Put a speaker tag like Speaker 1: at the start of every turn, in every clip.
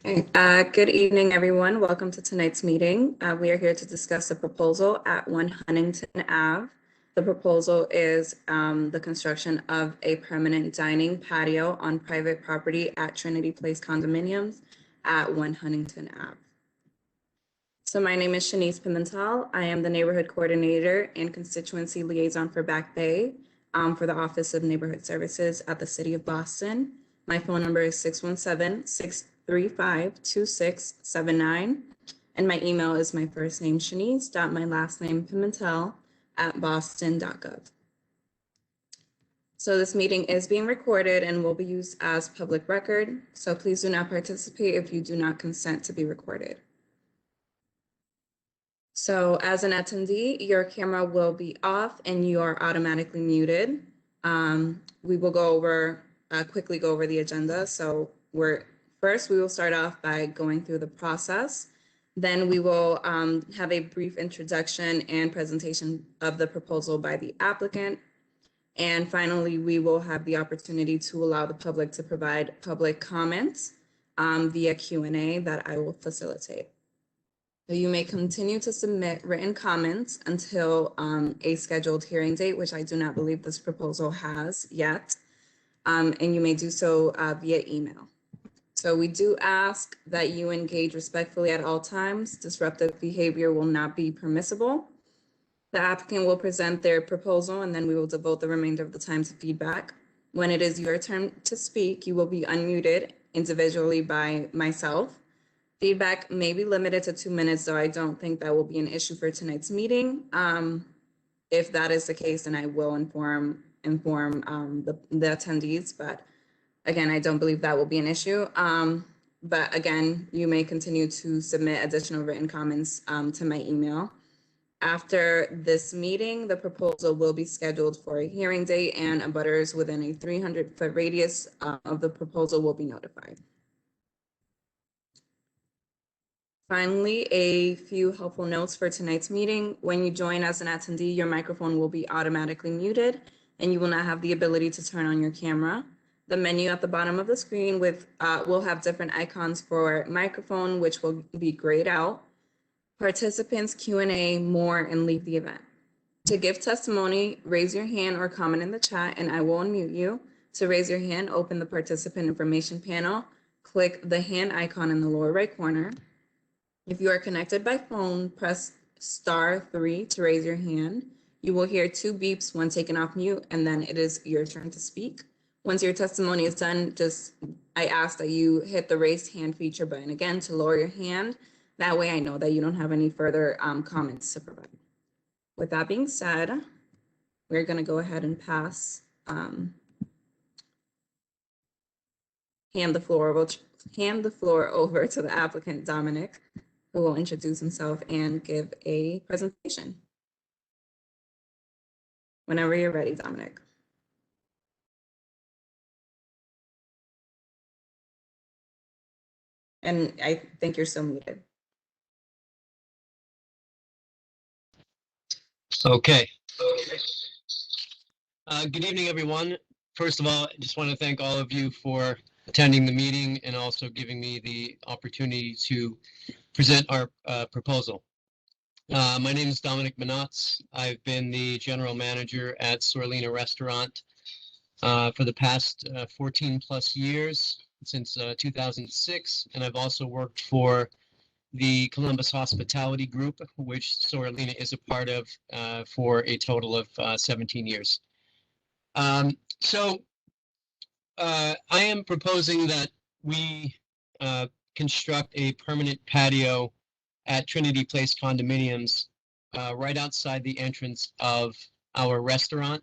Speaker 1: Okay, good evening, everyone. Welcome to tonight's meeting. We are here to discuss a proposal at One Huntington Ave. The proposal is the construction of a permanent dining patio on private property at Trinity Place Condominiums at One Huntington Ave. So my name is Shanice Pimentel. I am the neighborhood coordinator and constituency liaison for Back Bay for the Office of Neighborhood Services at the City of Boston. My phone number is 617-635-2679. And my email is my first name, Shanice, my last name, Pimentel, @boston.gov. So this meeting is being recorded and will be used as public record. So please do not participate if you do not consent to be recorded. So as an attendee, your camera will be off and you are automatically muted. We will quickly go over the agenda. So first we will start off by going through the process. Then we will have a brief introduction and presentation of the proposal by the applicant. And finally, we will have the opportunity to allow the public to provide public comments via Q&A that I will facilitate. So you may continue to submit written comments until a scheduled hearing date, which I do not believe this proposal has yet. And you may do so via email. So we do ask that you engage respectfully at all times. Disruptive behavior will not be permissible. The applicant will present their proposal and then we will devote the remainder of the time to feedback. When it is your turn to speak, you will be unmuted individually by myself. Feedback may be limited to 2 minutes, though I don't think that will be an issue for tonight's meeting. If that is the case, then I will inform the attendees, but again, I don't believe that will be an issue. But again, you may continue to submit additional written comments to my email. After this meeting, the proposal will be scheduled for a hearing date and abutters within a 300-foot radius of the proposal will be notified. Finally, a few helpful notes for tonight's meeting. When you join as an attendee, your microphone will be automatically muted and you will not have the ability to turn on your camera. The menu at the bottom of the screen will have different icons for microphone, which will be grayed out. Participants, Q&A, more, and leave the event. To give testimony, raise your hand or comment in the chat and I will unmute you. To raise your hand, open the participant information panel, click the hand icon in the lower right corner. If you are connected by phone, press *3 to raise your hand. You will hear 2 beeps when taken off mute, and then it is your turn to speak. Once your testimony is done, I ask that you hit the raised hand feature button again to lower your hand. That way I know that you don't have any further comments to provide. With that being said, we're going to go ahead and hand the floor over to the applicant, Dominic, who will introduce himself and give a presentation. Whenever you're ready, Dominic. And I think you're still muted.
Speaker 2: Okay. Good evening, everyone. First of all, I just want to thank all of you for attending the meeting and also giving me the opportunity to present our proposal. My name is Dominic Manatz. I've been the general manager at Sorlina Restaurant for the past 14 plus years, since 2006, and I've also worked for the Columbus Hospitality Group, which Sorlina is a part of for a total of 17 years. So I am proposing that we construct a permanent patio at Trinity Place Condominiums right outside the entrance of our restaurant.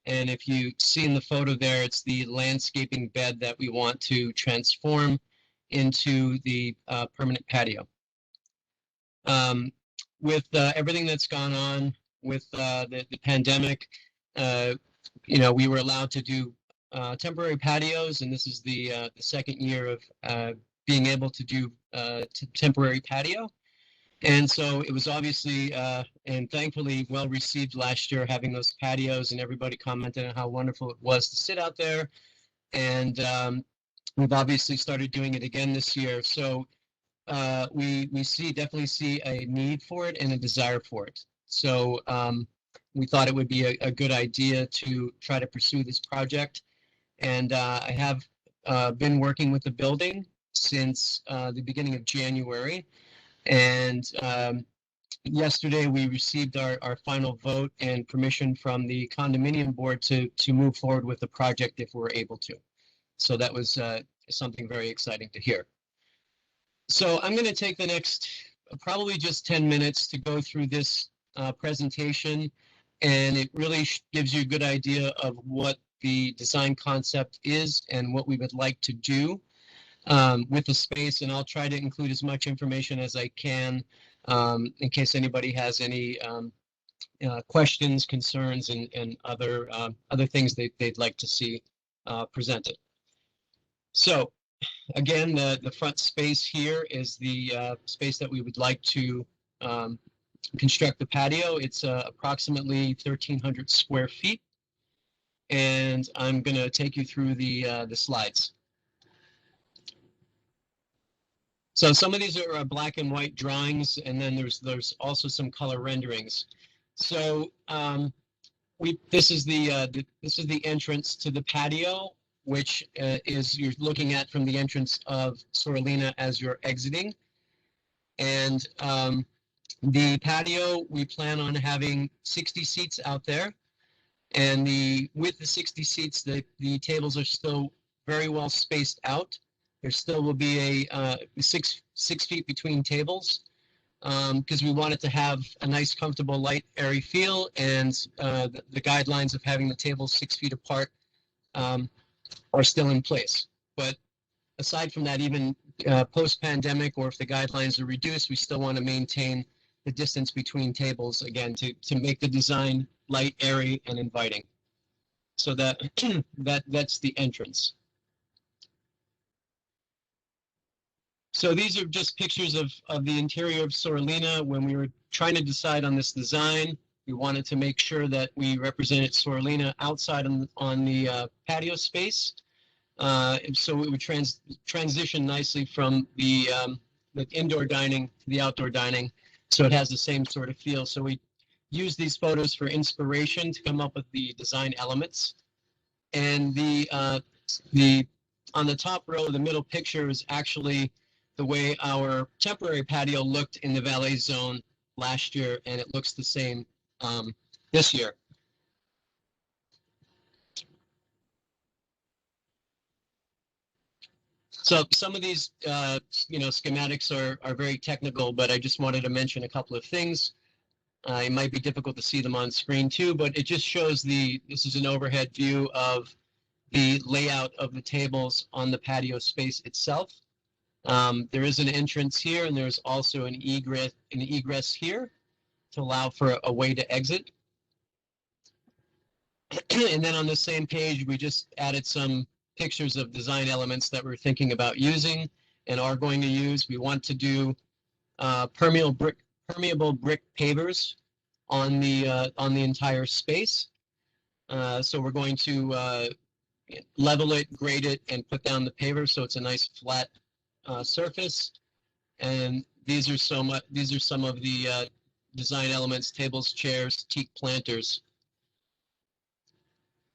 Speaker 2: And if you see in the photo there, it's the landscaping bed that we want to transform into the permanent patio. With everything that's gone on with the pandemic, we were allowed to do temporary patios, and this is the second year of being able to do temporary patio. And so it was obviously and thankfully well received last year, having those patios, and everybody commented on how wonderful it was to sit out there and We've obviously started doing it again this year. So we definitely see a need for it and a desire for it. So we thought it would be a good idea to try to pursue this project. And I have been working with the building since the beginning of January. And yesterday we received our final vote and permission from the condominium board to move forward with the project if we're able to. So that was something very exciting to hear. So I'm going to take the next probably just 10 minutes to go through this presentation, and it really gives you a good idea of what the design concept is and what we would like to do with the space. And I'll try to include as much information as I can in case anybody has any questions, concerns, and other things they'd like to see presented. So again, the front space here is the space that we would like to construct the patio. It's approximately 1,300 square feet. And I'm going to take you through the slides. So some of these are black and white drawings, and then there's also some color renderings. So this is the entrance to the patio, which is you're looking at from the entrance of Sorolina as you're exiting. And the patio, we plan on having 60 seats out there. And with the 60 seats, the tables are still very well spaced out. There still will be a 6 feet between tables because we want it to have a nice, comfortable, light, airy feel, and the guidelines of having the tables 6 feet apart are still in place. But aside from that, even post-pandemic, or if the guidelines are reduced, we still want to maintain the distance between tables, again, to make the design light, airy, and inviting. So that's the entrance. So these are just pictures of the interior of Sorolina. When we were trying to decide on this design, we wanted to make sure that we represented Sorolina outside on the patio space. So it would transition nicely from the indoor dining to the outdoor dining. So it has the same sort of feel. So we use these photos for inspiration to come up with the design elements. And on the top row, the middle picture is actually the way our temporary patio looked in the valet zone last year, and it looks the same this year. So some of these, schematics are very technical, but I just wanted to mention a couple of things. It might be difficult to see them on screen too, but it just shows this is an overhead view of the layout of the tables on the patio space itself. There is an entrance here, and there's also an egress here to allow for a way to exit. And then on the same page, we just added some pictures of design elements that we're thinking about using and are going to use. We want to do permeable brick pavers on the entire space. So we're going to level it, grade it, and put down the paver so it's a nice flat surface. And these are some of the design elements: tables, chairs, teak planters.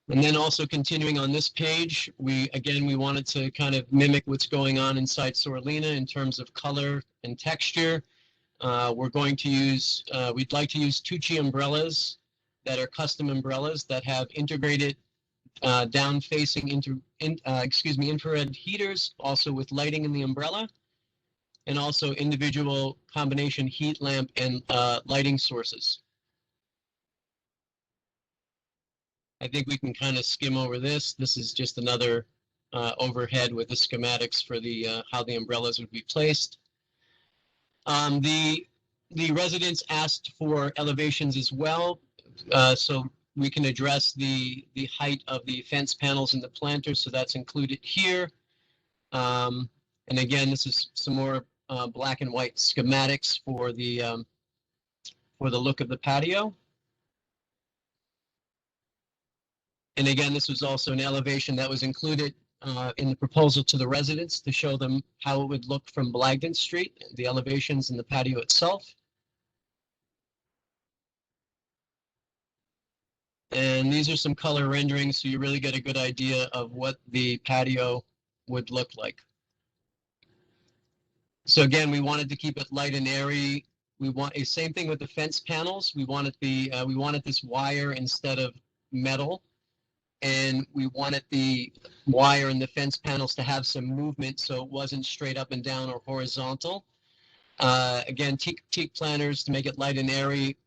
Speaker 2: And then also continuing on this page, we wanted to kind of mimic what's going on inside Sorolina in terms of color and texture. We're going to use, we'd like to use Tucci umbrellas that are custom umbrellas that have integrated down-facing infrared heaters, also with lighting in the umbrella, and also individual combination heat lamp and lighting sources. I think we can kind of skim over this. This is just another overhead with the schematics for the how the umbrellas would be placed. The residents asked for elevations as well, so we can address the height of the fence panels and the planters, so that's included here. And again, this is some more black and white schematics for the look of the patio. And again, this was also an elevation that was included in the proposal to the residents to show them how it would look from Blagden Street, the elevations and the patio itself. And these are some color renderings, so you really get a good idea of what the patio would look like. So again, we wanted to keep it light and airy. We want a same thing with the fence panels. We wanted this wire instead of metal, and we wanted the wire and the fence panels to have some movement, so it wasn't straight up and down or horizontal. Again, teak planters to make it light and airy.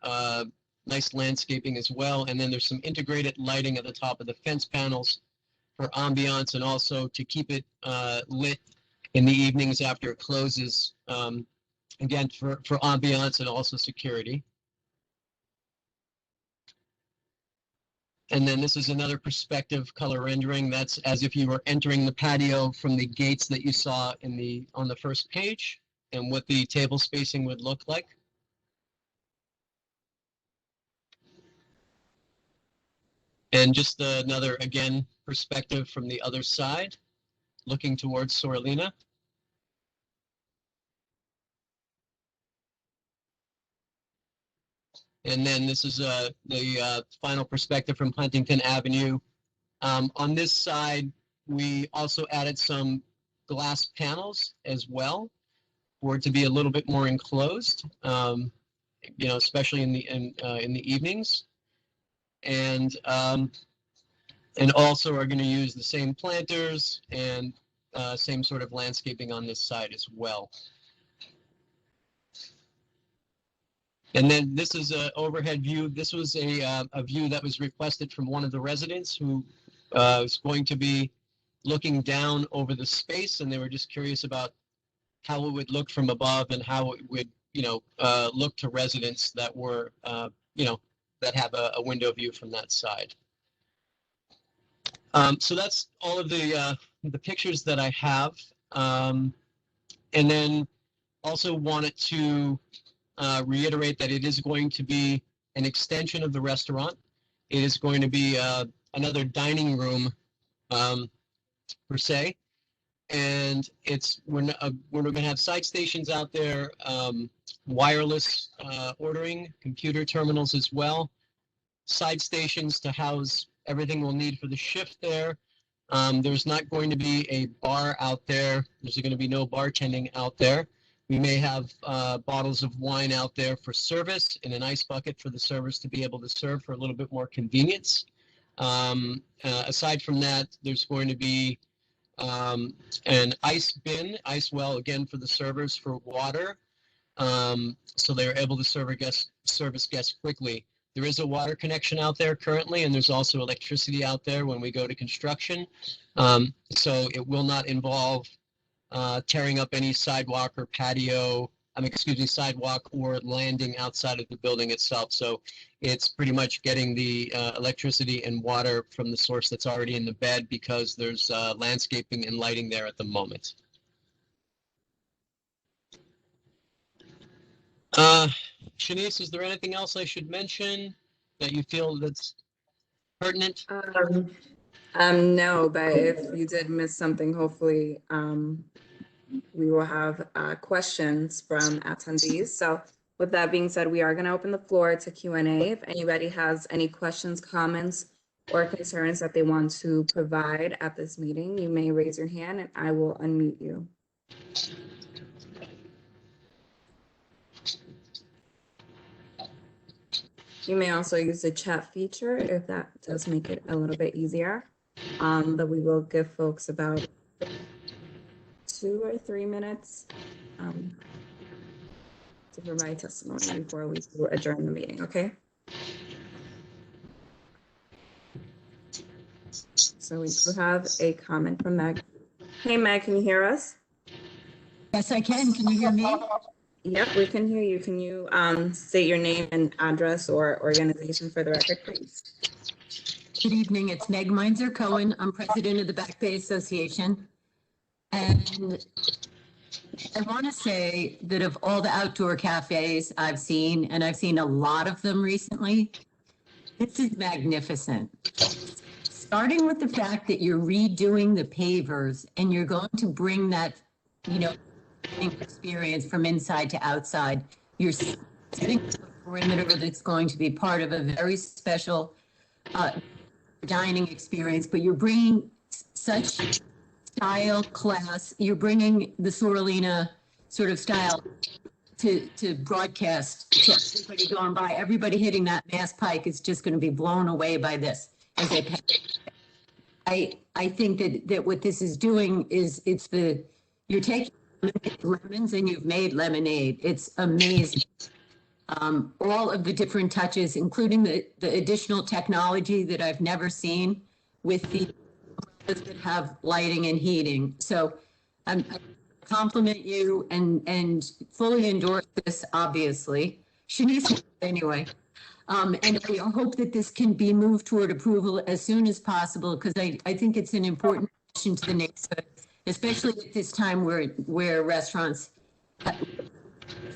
Speaker 2: Nice landscaping as well, and then there's some integrated lighting at the top of the fence panels for ambiance, and also to keep it lit in the evenings after it closes, again, for ambiance and also security. And then this is another perspective color rendering. That's as if you were entering the patio from the gates that you saw on the first page, and what the table spacing would look like. And just another, again, perspective from the other side, looking towards Sorlina. And then this is the final perspective from Huntington Avenue. On this side, we also added some glass panels as well, for it to be a little bit more enclosed, you know, especially in the evenings. And also are going to use the same planters and same sort of landscaping on this side as well. And then this is an overhead view. This was a view that was requested from one of the residents who was going to be looking down over the space, and they were just curious about how it would look from above and how it would, you know, look to residents that were, you know, that have a window view from that side. So that's all of the pictures that I have. And then also wanted to reiterate that it is going to be an extension of the restaurant. It is going to be another dining room per se. And we're going to have side stations out there, wireless ordering, computer terminals as well, side stations to house everything we'll need for the shift there. There's not going to be a bar out there. There's going to be no bartending out there. We may have bottles of wine out there for service and an ice bucket for the servers to be able to serve for a little bit more convenience. Aside from that, there's going to be an ice bin, ice well, again, for the servers for water, so they're able to service guests quickly. There is a water connection out there currently, and there's also electricity out there when we go to construction. So it will not involve tearing up any sidewalk or patio, sidewalk or landing outside of the building itself. So it's pretty much getting the electricity and water from the source that's already in the bed, because there's landscaping and lighting there at the moment. Shanice, is there anything else I should mention that you feel that's pertinent?
Speaker 1: No, but if you did miss something, hopefully we will have questions from attendees. So with that being said, we are going to open the floor to Q&A. If anybody has any questions, comments, or concerns that they want to provide at this meeting, you may raise your hand and I will unmute you. You may also use the chat feature if that does make it a little bit easier. But we will give folks about 2 or 3 minutes to provide testimony before we adjourn the meeting, okay? So we do have a comment from Meg. Hey, Meg, can you hear us?
Speaker 3: Yes, I can. Can you hear me?
Speaker 1: Yep, we can hear you. Can you state your name and address or organization for the record, please?
Speaker 3: Good evening. It's Meg Meinzer Cohen. I'm president of the Back Bay Association. And I want to say that of all the outdoor cafes I've seen, and I've seen a lot of them recently, this is magnificent. starting with the fact that you're redoing the pavers and you're going to bring that, experience from inside to outside. You're setting up a perimeter that's going to be part of a very special dining experience, but you're bringing such style, class, you're bringing the Sorolina sort of style to broadcast to everybody going by. Everybody hitting that Mass Pike is just going to be blown away by this. As they pass. I think that what this is doing is you're taking lemons and you've made lemonade. It's amazing. All of the different touches, including the additional technology that I've never seen with the that have lighting and heating. So I compliment you and fully endorse this, obviously. Shanice, anyway. And I hope that this can be moved toward approval as soon as possible, because I think it's an important addition to the neighborhood, especially at this time where restaurants have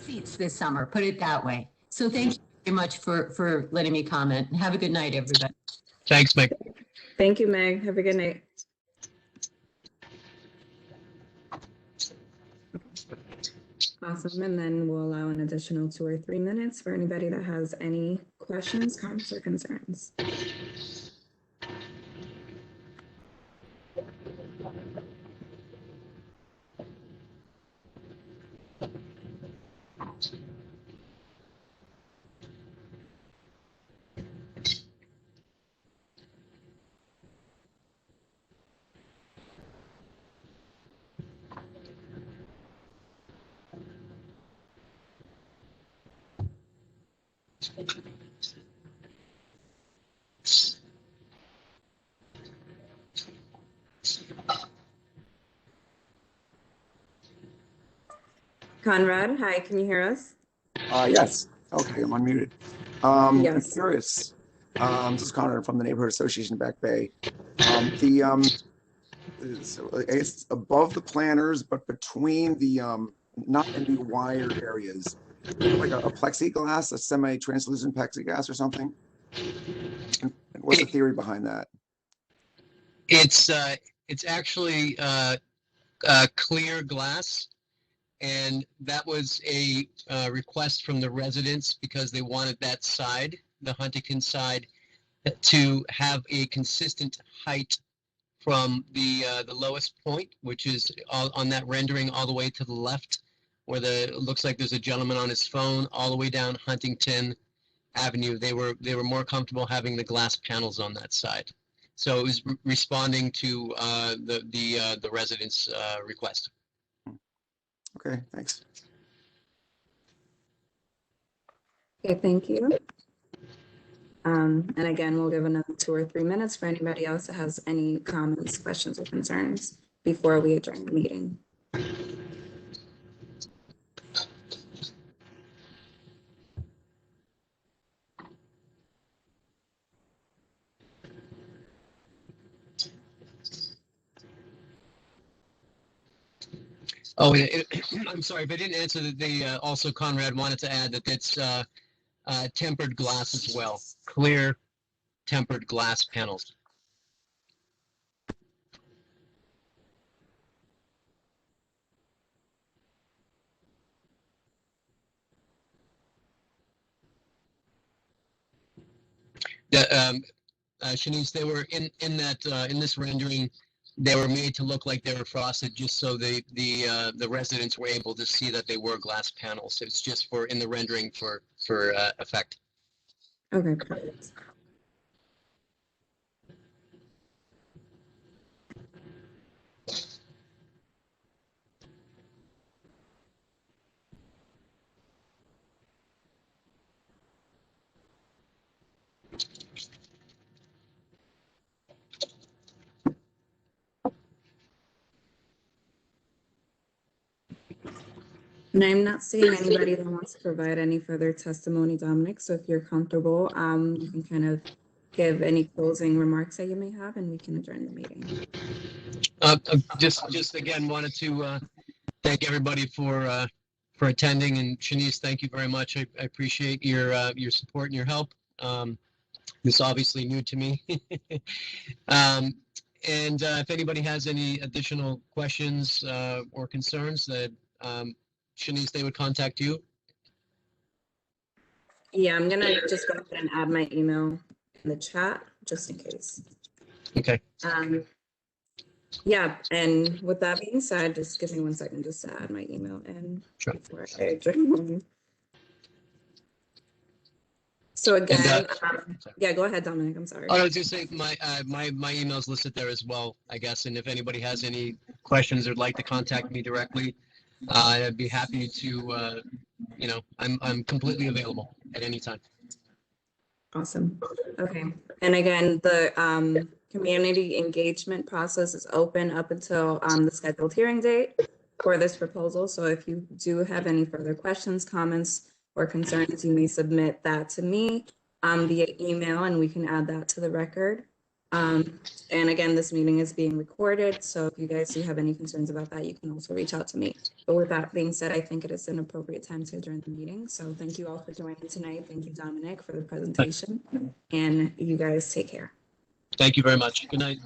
Speaker 3: seats this summer, put it that way. So thank you very much for letting me comment. Have a good night, everybody.
Speaker 2: Thanks, Meg.
Speaker 1: Thank you, Meg. Have a good night. Awesome. And then we'll allow an additional 2 or 3 minutes for anybody that has any questions, comments, or concerns. Conrad, hi, can you hear us?
Speaker 4: Yes. Okay, I'm unmuted.
Speaker 1: Yes.
Speaker 4: I'm curious. This is Conrad from the Neighborhood Association Back Bay. It's above the planters, but between the not any wire areas, like a plexiglass, a semi-translucent plexiglass or something. And what's the theory behind that?
Speaker 2: It's actually clear glass, and that was a request from the residents because they wanted that side, the Huntington side, to have a consistent height from the lowest point, which is on that rendering all the way to the left, where it looks like there's a gentleman on his phone, all the way down Huntington Avenue. They were more comfortable having the glass panels on that side. So it was responding to the residents' request.
Speaker 4: Okay, thanks.
Speaker 1: Okay, thank you. And again, we'll give another 2 or 3 minutes for anybody else that has any comments, questions, or concerns before we adjourn the meeting.
Speaker 2: Oh, I'm sorry, if I didn't answer that. Also Conrad wanted to add that it's tempered glass as well, clear tempered glass panels. Shanice, they were in this rendering. They were made to look like they were frosted, just so the residents were able to see that they were glass panels. So it's just in the rendering for effect.
Speaker 1: Okay, perfect. And I'm not seeing anybody that wants to provide any further testimony, Dominic. So if you're comfortable, you can kind of give any closing remarks that you may have, and we can adjourn the meeting.
Speaker 2: Just again wanted to thank everybody for attending, and Shanice, thank you very much. I appreciate your support and your help. This is obviously new to me. And if anybody has any additional questions or concerns, that Shanice, they would contact you.
Speaker 1: Yeah, I'm gonna just go ahead and add my email in the chat, just in case.
Speaker 2: Okay.
Speaker 1: Yeah, and with that being said, just give me 1 second just to add my email in
Speaker 2: Sure.
Speaker 1: before I adjourn. So again, yeah, go ahead, Dominic, I'm sorry.
Speaker 2: Oh, I was just saying my email's listed there as well, I guess. And if anybody has any questions or would like to contact me directly, I'd be happy to, I'm completely available at any time.
Speaker 1: Awesome. Okay. And again, the community engagement process is open up until the scheduled hearing date for this proposal. So if you do have any further questions, comments, or concerns, you may submit that to me via email, and we can add that to the record. And again, this meeting is being recorded, so if you guys do have any concerns about that, you can also reach out to me. But with that being said, I think it is an appropriate time to adjourn the meeting. So thank you all for joining tonight. Thank you, Dominic, for the presentation. And you guys take care.
Speaker 2: Thank you very much. Good night.